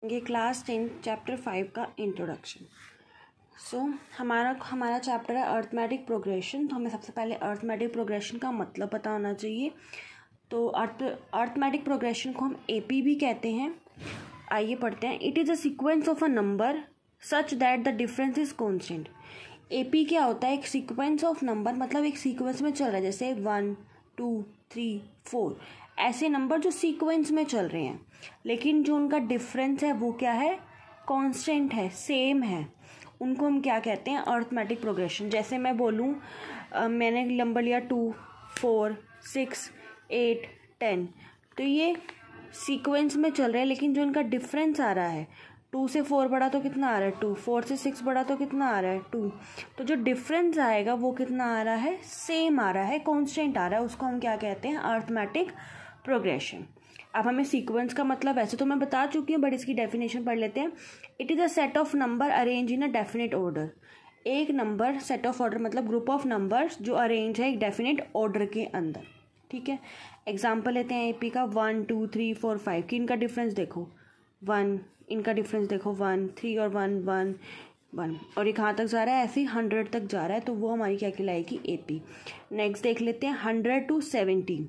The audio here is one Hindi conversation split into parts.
ये क्लास 10 चैप्टर 5 का इंट्रोडक्शन। हमारा चैप्टर है अर्थमेटिक प्रोग्रेशन। तो हमें सबसे पहले अर्थमेटिक प्रोग्रेशन का मतलब पता होना चाहिए। तो अर्थमेटिक प्रोग्रेशन को हम एपी भी कहते हैं। आइए पढ़ते हैं। It is a sequence of a number such that the difference is constant. AP क्या होता है? एक सीक्वेंस ऑफ नंबर, मतलब एक सीक्वेंस में चल रहा है, जैसे 1 2 3 4 ऐसे नंबर जो सीक्वेंस में चल रहे हैं, लेकिन जो उनका डिफरेंस है वो क्या है? कांस्टेंट है, सेम है। उनको हम क्या कहते हैं? Arithmetic progression. जैसे मैं बोलूँ मैंने नंबर लिया 2 4 6 8 10, तो ये सीक्वेंस में चल रहे हैं, लेकिन जो इनका डिफरेंस आ रहा है, 2 से 4 बढ़ा तो कितना आ रहा है 2, 4 से 6 बढ़ा तो कितना आ रहा है 2, तो जो डिफरेंस आएगा वो कितना आ रहा है? सेम आ रहा है, कांस्टेंट आ रहा है। उसको हम क्या कहते हैं? Arithmetic progression. अब हमें सीक्वेंस का मतलब ऐसे तो मैं बता चुकी हूँ, बट इसकी डेफिनेशन पढ़ लेते हैं। It is a set of number arrange in a definite order. एक नंबर सेट ऑफ ऑर्डर मतलब ग्रुप ऑफ नंबर्स जो अरेंज है एक डेफिनेट ऑर्डर के अंदर। ठीक है, एग्जाम्पल लेते हैं एपी का 1 2 3 4 5 की। इनका डिफरेंस देखो 1, इनका डिफरेंस देखो 1 3 और 1 1 1, और ये कहाँ तक जा रहा है? ऐसे ही 100 तक जा रहा है, तो वो हमारी क्या कहलाएगी? एपी। नेक्स्ट देख लेते हैं 100 to 70।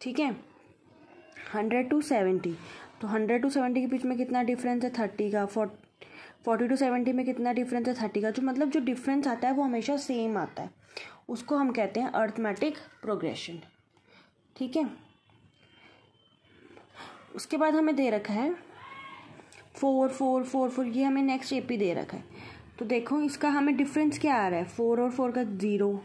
ठीक है, 100 to 70, तो 100 to 70 के बीच में कितना डिफरेंस है? 30 का। 40 to 70 में कितना डिफरेंस है? 30 का। जो मतलब जो डिफरेंस आता है वो हमेशा सेम आता है, उसको हम कहते हैं अर्थमेटिक प्रोग्रेशन। ठीक है, उसके बाद हमें दे रखा है 4 4 4 4, ये हमें नेक्स्ट एपी दे रखा है। तो देखो इसका हमें डिफरेंस क्या आ रहा है? 4 और 4 का 0,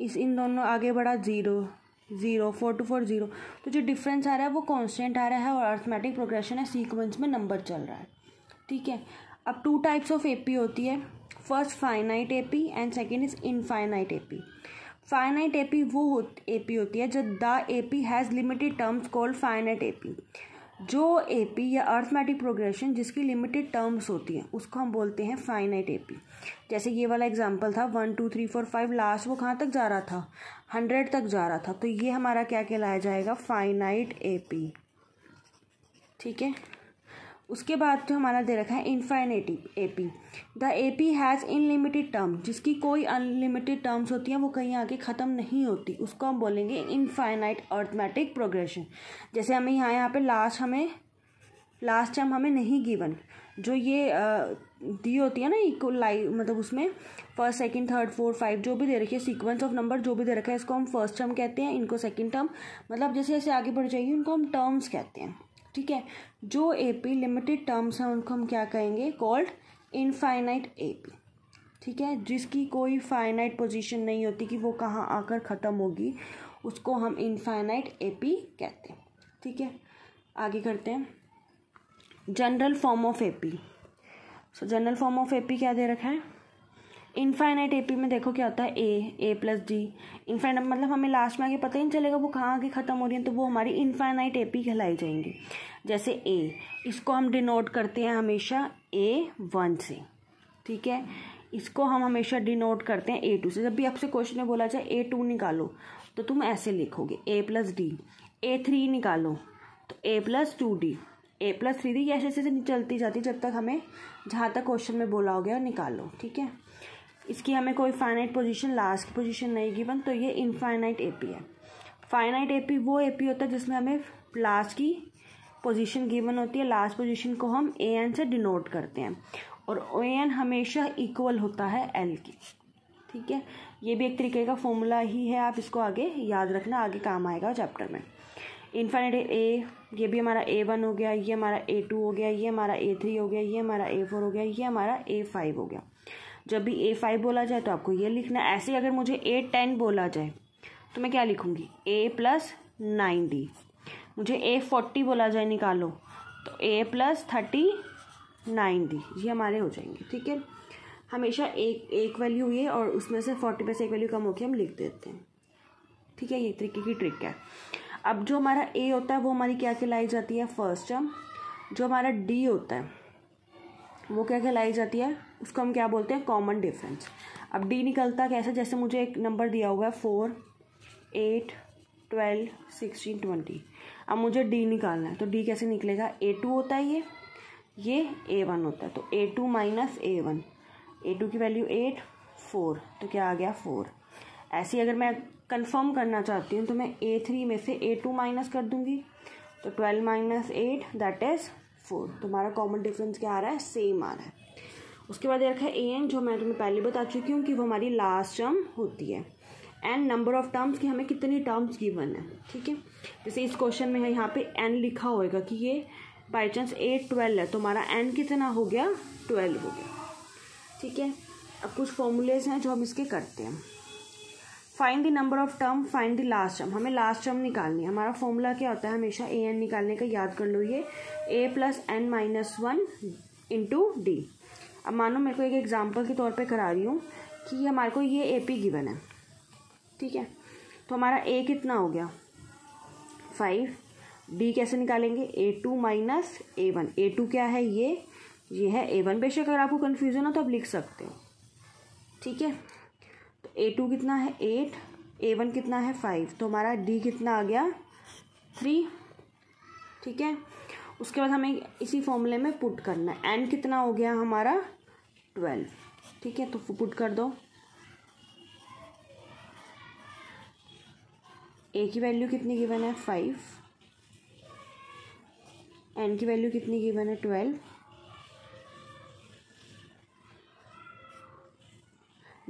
इन दोनों आगे बढ़ा 0 0, 4 to 4 0, तो जो डिफरेंस आ रहा है वो कांस्टेंट आ रहा है और अर्थमेटिक प्रोग्रेशन है, सीक्वेंस में नंबर चल रहा है। ठीक है, अब 2 टाइप्स ऑफ एपी होती है। First finite AP and second is infinite AP. Finite AP वो एपी होती है जब the AP has limited terms called finite AP. जो एपी या अर्थमेटिक प्रोग्रेशन जिसकी लिमिटेड टर्म्स होती हैं उसको हम बोलते हैं फाइनाइट एपी। जैसे ये वाला एग्जांपल था 1 2 3 4 5, लास्ट वो कहाँ तक जा रहा था? 100 तक जा रहा था, तो ये हमारा क्या कहलाया जाएगा? Finite AP. ठीक है, उसके बाद जो हमारा दे रखा है infinite AP. The AP has unlimited term, जिसकी कोई अनलिमिटेड टर्म्स होती हैं, वो कहीं आगे ख़त्म नहीं होती, उसको हम बोलेंगे इनफाइनाइट अर्थमेटिक प्रोग्रेशन। जैसे हमें यहाँ पे लास्ट टर्म हमें नहीं गिवन, जो ये दी होती है ना इक्वल मतलब उसमें फर्स्ट सेकंड थर्ड फोर्थ 5 जो भी दे रखी है, सीक्वेंस ऑफ नंबर जो भी दे रखा है, इसको हम फर्स्ट टर्म कहते हैं, इनको सेकंड टर्म, मतलब जैसे जैसे आगे बढ़ जाएगी उनको हम टर्म्स कहते हैं। ठीक है, जो एपी लिमिटेड टर्म्स हैं उनको हम क्या कहेंगे? Called infinite AP. ठीक है, जिसकी कोई फाइनाइट पोजीशन नहीं होती कि वो कहाँ आकर ख़त्म होगी, उसको हम इनफाइनाइट एपी कहते हैं। ठीक है, आगे करते हैं general form of AP. So general form of AP क्या दे रखा है? इनफाइनाइट एपी में देखो क्या होता है? ए प्लस डी। इनफाइनाइट मतलब हमें लास्ट में आगे पता ही नहीं चलेगा वो कहाँ आगे ख़त्म हो रही है, तो वो हमारी इनफाइनाइट एपी कहलाई जाएंगी। जैसे ए, इसको हम डिनोट करते हैं हमेशा A1 से। ठीक है, इसको हम हमेशा डिनोट करते हैं A2 से। जब भी आपसे क्वेश्चन में बोला जाए A2 निकालो तो तुम ऐसे लिखोगे A प्लस डी। A3 निकालो तो A plus 2D, A plus 3D, ऐसे ऐसे चलती जाती जब तक हमें जहाँ तक क्वेश्चन में बोला हो गया निकालो। ठीक है, इसकी हमें कोई फाइनाइट पोजीशन, लास्ट की पोजीशन नहीं गिवन, तो ये इनफाइनाइट एपी है। फाइनाइट एपी वो एपी होता है जिसमें हमें लास्ट की पोजीशन गिवन होती है, लास्ट पोजीशन को हम AN से डिनोट करते हैं, और AN हमेशा इक्वल होता है L की। ठीक है, ये भी एक तरीके का फॉर्मूला ही है, आप इसको आगे याद रखना, आगे काम आएगा चैप्टर में। इनफाइनाइट ए, ये भी हमारा A1 हो गया, ये हमारा A2 हो गया, ये हमारा A3 हो गया, ये हमारा A4 हो गया, ये हमारा A5 हो गया। जब भी A5 बोला जाए तो आपको ये लिखना है। ऐसे अगर मुझे A10 बोला जाए तो मैं क्या लिखूँगी? A plus 9D। मुझे A40 बोला जाए निकालो तो A प्लस 39D, ये हमारे हो जाएंगे। ठीक है, हमेशा एक वैल्यू ये और उसमें से 40 में से एक वैल्यू कम होकर हम लिख देते हैं। ठीक है, ये तरीके की ट्रिक है। अब जो हमारा A होता है वो हमारी क्या कहलाई जाती है? First term. जो हमारा D होता है वो क्या कहलाई जाती है? उसको हम क्या बोलते हैं? Common difference. अब D निकलता कैसे? जैसे मुझे एक नंबर दिया हुआ है 4 8 12 16 20, अब मुझे डी निकालना है, तो डी कैसे निकलेगा, A2 होता है ये A1 होता है, तो A2 माइनस A1, A2 की वैल्यू 8, 4, तो क्या आ गया 4। ऐसे अगर मैं कंफर्म करना चाहती हूँ तो मैं A3 में से A2 माइनस कर दूँगी, तो 12 माइनस 8 दैट इज़ 4। तुम्हारा कॉमन डिफरेंस क्या आ रहा है, सेम आ रहा है। उसके बाद ये रखा है AN, जो मैं तुम्हें पहले बता चुकी हूँ कि वो हमारी लास्ट टर्म होती है। एंड नंबर ऑफ टर्म्स की हमें कितनी टर्म्स गिवन है, ठीक है। जैसे इस क्वेश्चन में है यहाँ पे n लिखा होएगा कि ये बाई चांस 8 12 है, तो हमारा n कितना हो गया, 12 हो गया, ठीक है। अब कुछ फॉर्मूलेज हैं जो हम इसके करते हैं। Find the number of term, find the last term, हमें लास्ट टर्म निकालनी है। हमारा फॉर्मूला क्या होता है हमेशा AN निकालने का, याद कर लो ये A plus n minus 1 into D. अब मानो मेरे को एक एग्जाम्पल के तौर पे करा रही हूँ कि हमारे को ये AP गिवन है, ठीक है। तो हमारा A कितना हो गया 5, D कैसे निकालेंगे, A2 माइनस A1, A2 क्या है ये है A1। बेशक अगर आपको कन्फ्यूज़न हो तो आप लिख सकते हो, ठीक है। तो A2 कितना है 8, A1 कितना है 5, तो हमारा D कितना आ गया 3, ठीक है। उसके बाद हमें इसी फॉर्मूले में पुट करना है। n कितना हो गया हमारा 12, ठीक है। तो पुट कर दो, A की वैल्यू कितनी गिवन है 5, n की वैल्यू कितनी गिवन है 12,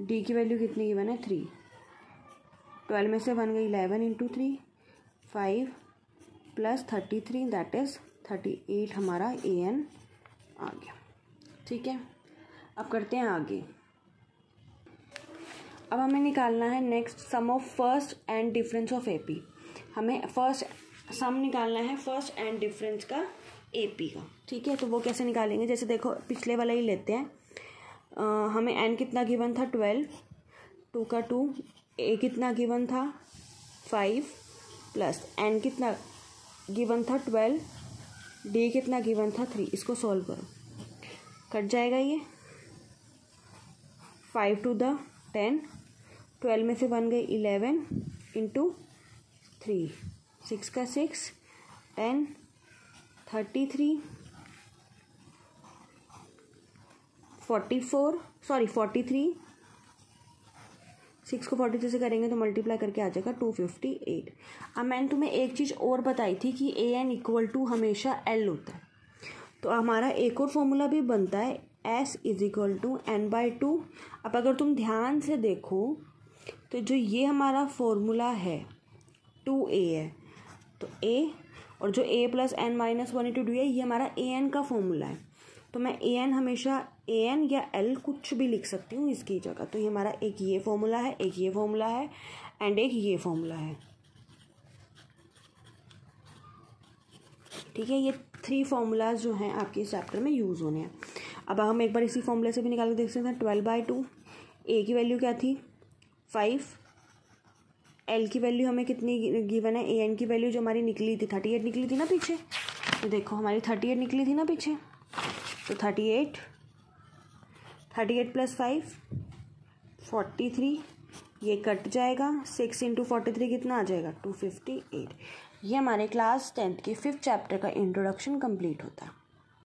D की वैल्यू कितनी गिवन है 3, 12 में से 1 गई 11 इंटू 3, 5 प्लस 33 दैट इज़ 38 हमारा AN आ गया, ठीक है। अब करते हैं आगे। अब हमें निकालना है next sum of first and difference of AP। हमें फर्स्ट सम निकालना है फर्स्ट एंड डिफरेंस का AP का, ठीक है। तो वो कैसे निकालेंगे, जैसे देखो पिछले वाला ही लेते हैं। हमें n कितना गिवन था 12, 2 का 2, A कितना गिवन था 5 प्लस n कितना गिवन था 12, D कितना गिवन था 3। इसको सॉल्व करो, कट जाएगा ये 5 टू द 10, 12 में से 1 गई 11 इंटू 3, 6 का 6, 10, 33, 43, 6 को 43 से करेंगे तो मल्टीप्लाई करके आ जाएगा 258। अब मैंने तुम्हें एक चीज़ और बताई थी कि AN इक्वल टू हमेशा L होता है, तो हमारा एक और फॉर्मूला भी बनता है S is equal to n/2। अब अगर तुम ध्यान से देखो तो जो ये हमारा फॉर्मूला है 2A है, तो A और जो A plus n minus 1 into D है ये हमारा AN का फॉर्मूला है। तो मैं AN हमेशा AN या L कुछ भी लिख सकती हूँ इसकी जगह। तो ये हमारा एक ये फॉर्मूला है, एक ये फॉर्मूला है एंड एक ये फॉर्मूला है, ठीक है। ये 3 फार्मूलाज जो हैं आपके इस चैप्टर में यूज़ होने हैं। अब हम एक बार इसी फॉर्मूले से भी निकाल के देख सकते हैं। 12/2, A की वैल्यू क्या थी 5, L की वैल्यू हमें कितनी गिवन है, AN की वैल्यू जो हमारी निकली थी 38 निकली थी ना पीछे, तो देखो हमारी 38 निकली थी ना पीछे, तो 38 प्लस 5 43, ये कट जाएगा, 6 इंटू 43 कितना आ जाएगा 258। ये हमारे क्लास 10th के 5th चैप्टर का इंट्रोडक्शन कंप्लीट होता है।